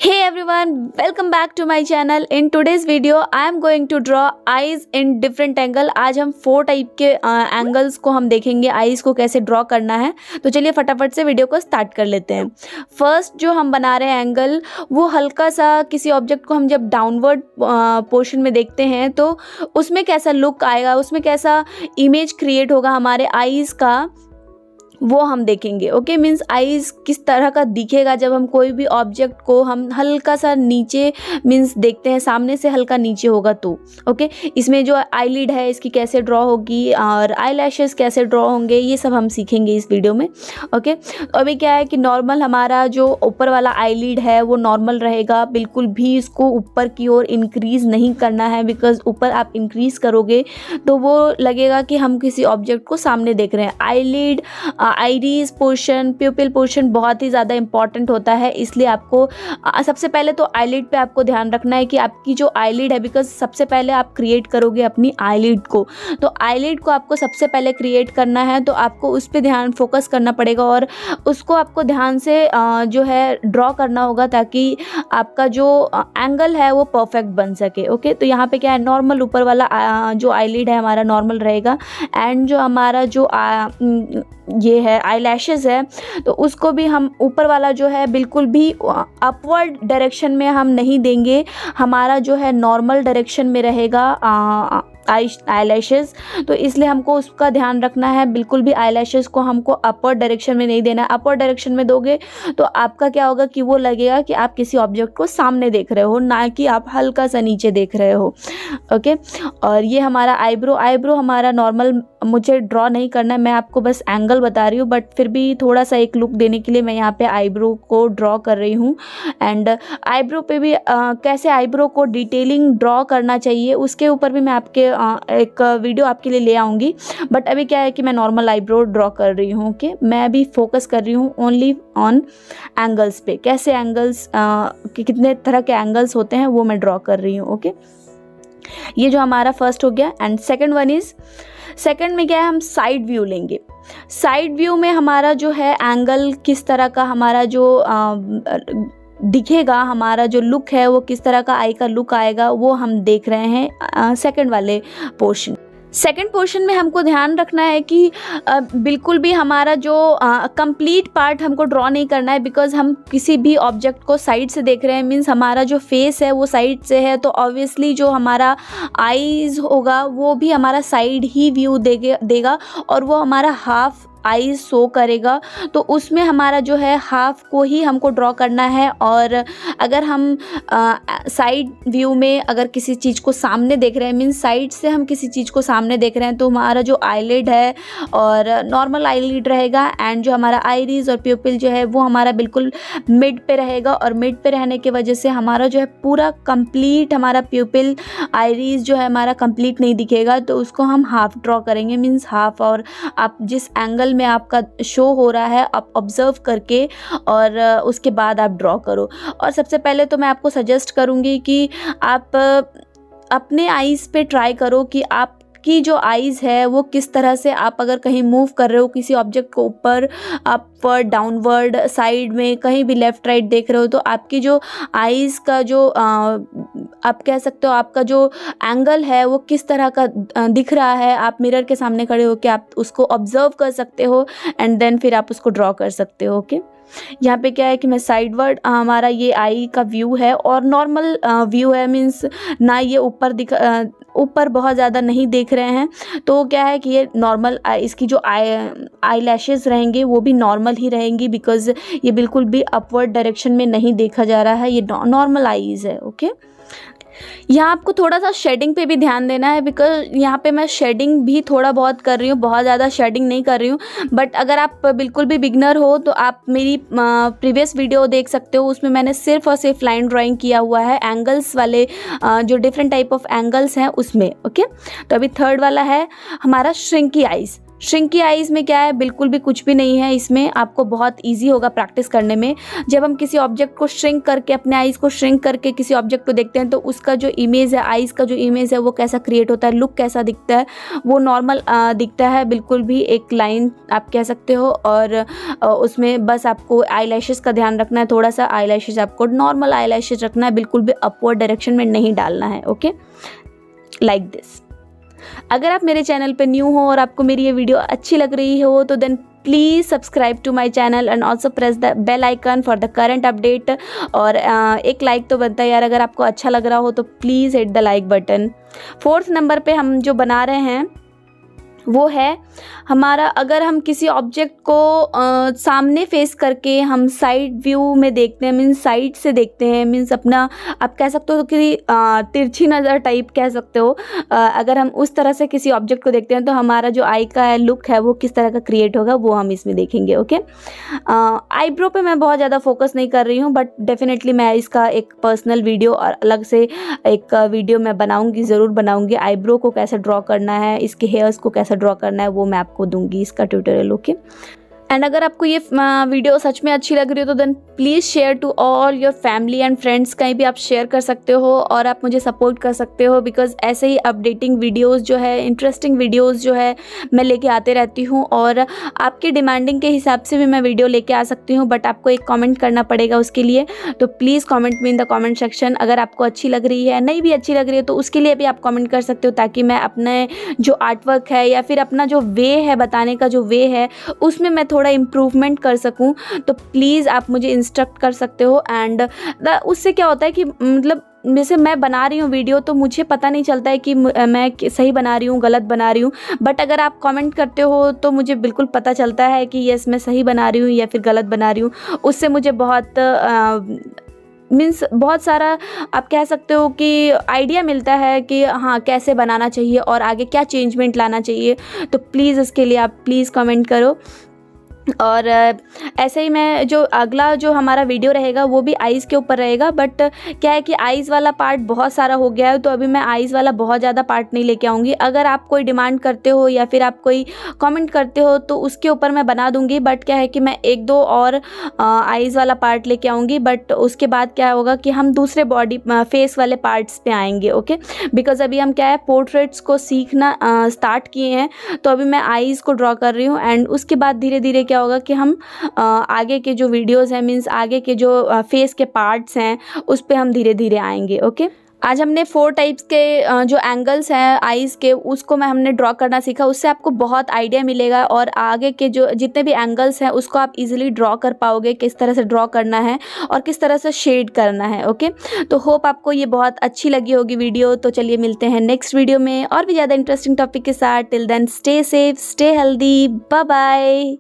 Hey everyone, welcome back to my channel. In today's video I am going to draw eyes in different angle. आज हम 4 type के angles को हम देखेंगे, eyes को कैसे ड्रॉ करना है। तो चलिए फटाफट से वीडियो को स्टार्ट कर लेते हैं। फर्स्ट जो हम बना रहे हैं एंगल, वो हल्का सा किसी ऑब्जेक्ट को हम जब डाउनवर्ड पोर्शन में देखते हैं तो उसमें कैसा लुक आएगा, उसमें कैसा इमेज क्रिएट होगा हमारे आईज का, वो हम देखेंगे। ओके, मीन्स आईज किस तरह का दिखेगा जब हम कोई भी ऑब्जेक्ट को हम हल्का सा नीचे मीन्स देखते हैं, सामने से हल्का नीचे होगा तो। ओके, इसमें जो आईलिड है इसकी कैसे ड्रॉ होगी और आई लैशेस कैसे ड्रॉ होंगे, ये सब हम सीखेंगे इस वीडियो में। ओके, तो अभी क्या है कि नॉर्मल हमारा जो ऊपर वाला आईलिड है वो नॉर्मल रहेगा, बिल्कुल भी इसको ऊपर की ओर इंक्रीज़ नहीं करना है, बिकॉज ऊपर आप इंक्रीज़ करोगे तो वो लगेगा कि हम किसी ऑब्जेक्ट को सामने देख रहे हैं। आईलिड, आइरिस पोर्शन, प्यूपिल पोर्शन बहुत ही ज़्यादा इंपॉर्टेंट होता है, इसलिए आपको सबसे पहले तो आईलिड पे आपको ध्यान रखना है कि आपकी जो आईलिड है, बिकॉज सबसे पहले आप क्रिएट करोगे अपनी आईलिड को, तो आईलिड को आपको सबसे पहले क्रिएट करना है, तो आपको उस पर ध्यान फोकस करना पड़ेगा और उसको आपको ध्यान से जो है ड्रॉ करना होगा ताकि आपका जो एंगल है वो परफेक्ट बन सके। ओके, तो यहाँ पे क्या है, नॉर्मल ऊपर वाला जो आईलिड है हमारा नॉर्मल रहेगा एंड जो हमारा जो ये है आई लैशेज़ है, तो उसको भी हम ऊपर वाला जो है बिल्कुल भी अपवर्ड डायरेक्शन में हम नहीं देंगे, हमारा जो है नॉर्मल डायरेक्शन में रहेगा आई लैशेज़। तो इसलिए हमको उसका ध्यान रखना है, बिल्कुल भी आई लैशेज़ को हमको अपर डायरेक्शन में नहीं देना है। अपर डायरेक्शन में दोगे तो आपका क्या होगा कि वो लगेगा कि आप किसी ऑब्जेक्ट को सामने देख रहे हो, ना कि आप हल्का सा नीचे देख रहे हो। ओके, और ये हमारा आईब्रो हमारा नॉर्मल मुझे ड्रॉ नहीं करना है, मैं आपको बस एंगल बता रही हूँ, बट फिर भी थोड़ा सा एक लुक देने के लिए मैं यहाँ पे आईब्रो को ड्रॉ कर रही हूँ। एंड आईब्रो पे भी कैसे आईब्रो को डिटेलिंग ड्रॉ करना चाहिए उसके ऊपर भी मैं आपके एक वीडियो आपके लिए ले आऊँगी, बट अभी क्या है कि मैं नॉर्मल आईब्रो ड्रॉ कर रही हूँ। ओके, मैं अभी फोकस कर रही हूँ ओनली ऑन एंगल्स पे, कैसे एंगल्स कितने तरह के एंगल्स होते हैं वो मैं ड्रॉ कर रही हूँ। ओके, ये जो हमारा फर्स्ट हो गया। एंड सेकंड में क्या है, हम साइड व्यू लेंगे। साइड व्यू में हमारा जो है एंगल किस तरह का हमारा जो दिखेगा, हमारा जो लुक है वो किस तरह का आई का लुक आएगा, वो हम देख रहे हैं सेकंड वाले पोर्शन। सेकंड पोर्शन में हमको ध्यान रखना है कि बिल्कुल भी हमारा जो कंप्लीट पार्ट हमको ड्रॉ नहीं करना है, बिकॉज हम किसी भी ऑब्जेक्ट को साइड से देख रहे हैं, मीन्स हमारा जो फेस है वो साइड से है, तो ऑब्वियसली जो हमारा आईज होगा वो भी हमारा साइड ही व्यू देगा और वो हमारा हाफ आईज शो करेगा, तो उसमें हमारा जो है हाफ को ही हमको ड्रॉ करना है। और अगर हम साइड व्यू में अगर किसी चीज़ को सामने देख रहे हैं, मीन्स साइड से हम किसी चीज़ को सामने देख रहे हैं, तो हमारा जो आईलिड है और नॉर्मल आईलिड रहेगा एंड जो हमारा आइरिस और प्यूपिल जो है वो हमारा बिल्कुल मिड पे रहेगा, और मिड पे रहने की वजह से हमारा जो है पूरा कंप्लीट हमारा प्यूपिल आइरिस जो है हमारा कंप्लीट नहीं दिखेगा, तो उसको हम हाफ ड्रॉ करेंगे, मीन्स हाफ। और आप जिस एंगल में आपका शो हो रहा है आप ऑब्जर्व करके और उसके बाद आप ड्रॉ करो। और सबसे पहले तो मैं आपको सजेस्ट करूँगी कि आप अपने आईज़ पे ट्राई करो कि आपकी जो आईज़ है वो किस तरह से, आप अगर कहीं मूव कर रहे हो किसी ऑब्जेक्ट को ऊपर, अपवर्ड, डाउनवर्ड, साइड में, कहीं भी लेफ़्ट राइट देख रहे हो, तो आपकी जो आईज़ का जो आप कह सकते हो आपका जो एंगल है वो किस तरह का दिख रहा है, आप मिरर के सामने खड़े होकर आप उसको ऑब्जर्व कर सकते हो एंड देन फिर आप उसको ड्रॉ कर सकते हो। ओके, यहाँ पे क्या है कि मैं साइडवर्ड हमारा ये आई का व्यू है और नॉर्मल व्यू है, मीन्स ना ये ऊपर बहुत ज़्यादा नहीं देख रहे हैं, तो क्या है कि ये नॉर्मल इसकी जो आई लैशेज़ रहेंगे वो भी नॉर्मल ही रहेंगी, बिकॉज ये बिल्कुल भी अपवर्ड डायरेक्शन में नहीं देखा जा रहा है, ये नॉर्मल आईज़ है। ओके, यहाँ आपको थोड़ा सा शेडिंग पे भी ध्यान देना है, बिकॉज यहाँ पे मैं शेडिंग भी थोड़ा बहुत कर रही हूँ, बहुत ज़्यादा शेडिंग नहीं कर रही हूँ, बट अगर आप बिल्कुल भी बिगनर हो तो आप मेरी प्रीवियस वीडियो देख सकते हो, उसमें मैंने सिर्फ और सिर्फ लाइन ड्राइंग किया हुआ है एंगल्स वाले, जो डिफरेंट टाइप ऑफ एंगल्स हैं उसमें। ओके, तो अभी थर्ड वाला है हमारा श्रिंकी आइज़। श्रिंकी आईज़ में क्या है, बिल्कुल भी कुछ भी नहीं है इसमें, आपको बहुत ईजी होगा प्रैक्टिस करने में। जब हम किसी ऑब्जेक्ट को श्रिंक करके, अपने आईज़ को श्रिंक करके किसी ऑब्जेक्ट को देखते हैं तो उसका जो इमेज है, आईज़ का जो इमेज है वो कैसा क्रिएट होता है, लुक कैसा दिखता है, वो नॉर्मल दिखता है, बिल्कुल भी एक लाइन आप कह सकते हो। और उसमें बस आपको आई लैशेज़ का ध्यान रखना है, थोड़ा सा आई लैशेज़ आपको नॉर्मल आई लैशेज़ रखना है, बिल्कुल भी अपवर्ड डायरेक्शन में नहीं डालना है। Okay, like this. अगर आप मेरे चैनल पे न्यू हो और आपको मेरी ये वीडियो अच्छी लग रही हो तो then please subscribe to my channel and also press the bell icon for the current update. और एक लाइक तो बनता है यार, अगर आपको अच्छा लग रहा हो तो please hit the like button. 4th number पे हम जो बना रहे हैं वो है हमारा, अगर हम किसी ऑब्जेक्ट को सामने फेस करके हम साइड व्यू में देखते हैं, मीन्स साइड से देखते हैं, मीन्स अपना आप कह सकते हो कि तिरछी नज़र टाइप कह सकते हो। अगर हम उस तरह से किसी ऑब्जेक्ट को देखते हैं तो हमारा जो आई का लुक है वो किस तरह का क्रिएट होगा वो हम इसमें देखेंगे। ओके, आईब्रो पे मैं बहुत ज़्यादा फोकस नहीं कर रही हूँ, बट डेफिनेटली मैं इसका एक पर्सनल वीडियो और अलग से एक वीडियो मैं बनाऊँगी, ज़रूर बनाऊँगी। आईब्रो को कैसे ड्रॉ करना है, इसके हेयर्स को कैसे ड्रॉ करना है वो मैं आपको दूंगी इसका ट्यूटोरियल। ओके, एंड अगर आपको ये वीडियो सच में अच्छी लग रही हो तो then please share to all your family and friends, कहीं भी आप शेयर कर सकते हो और आप मुझे सपोर्ट कर सकते हो, बिकॉज ऐसे ही अपडेटिंग वीडियोस जो है, इंटरेस्टिंग वीडियोस जो है मैं लेके आते रहती हूँ और आपकी डिमांडिंग के हिसाब से भी मैं वीडियो लेके आ सकती हूँ, बट आपको एक कमेंट करना पड़ेगा उसके लिए। तो please comment me in the comment section, अगर आपको अच्छी लग रही है, नहीं भी अच्छी लग रही है तो उसके लिए भी आप कमेंट कर सकते हो, ताकि मैं अपने जो आर्ट वर्क है या फिर अपना जो वे है, बताने का जो वे है, उसमें मैं थोड़ा इम्प्रूवमेंट कर सकूं। तो प्लीज़ आप मुझे इंस्ट्रक्ट कर सकते हो। एंड उससे क्या होता है कि मतलब जैसे मैं बना रही हूँ वीडियो तो मुझे पता नहीं चलता है कि मैं सही बना रही हूँ, गलत बना रही हूँ, बट अगर आप कमेंट करते हो तो मुझे बिल्कुल पता चलता है कि यस मैं सही बना रही हूँ या फिर गलत बना रही हूँ। उससे मुझे बहुत मीन्स बहुत सारा आप कह सकते हो कि आइडिया मिलता है कि हाँ कैसे बनाना चाहिए और आगे क्या चेंजमेंट लाना चाहिए। तो प्लीज़ इसके लिए आप प्लीज़ कमेंट करो। और ऐसे ही मैं जो अगला जो हमारा वीडियो रहेगा वो भी आइज़ के ऊपर रहेगा, बट क्या है कि आइज़ वाला पार्ट बहुत सारा हो गया है तो अभी मैं आइज़ वाला बहुत ज़्यादा पार्ट नहीं लेके आऊँगी। अगर आप कोई डिमांड करते हो या फिर आप कोई कमेंट करते हो तो उसके ऊपर मैं बना दूँगी, बट क्या है कि मैं 1-2 और आइज़ वाला पार्ट लेके आऊँगी, बट उसके बाद क्या होगा कि हम दूसरे बॉडी फेस वाले पार्ट्स पे आएंगे। ओके, बिकॉज अभी हम क्या है पोर्ट्रेट्स को सीखना स्टार्ट किए हैं, तो अभी मैं आइज़ को ड्रॉ कर रही हूँ एंड उसके बाद धीरे धीरे क्या होगा कि हम आगे के जो वीडियोस हैं, मीन्स आगे के जो फेस के पार्ट्स हैं उस पे हम धीरे धीरे आएंगे। ओके, आज हमने 4 टाइप्स के जो एंगल्स हैं आईज़ के उसको हमने ड्रॉ करना सीखा, उससे आपको बहुत आइडिया मिलेगा और आगे के जो जितने भी एंगल्स हैं उसको आप इजीली ड्रॉ कर पाओगे, किस तरह से ड्रॉ करना है और किस तरह से शेड करना है। ओके, तो होप आपको ये बहुत अच्छी लगी होगी वीडियो। तो चलिए मिलते हैं नेक्स्ट वीडियो में और भी ज़्यादा इंटरेस्टिंग टॉपिक के साथ। Till then stay safe, stay healthy, bye bye.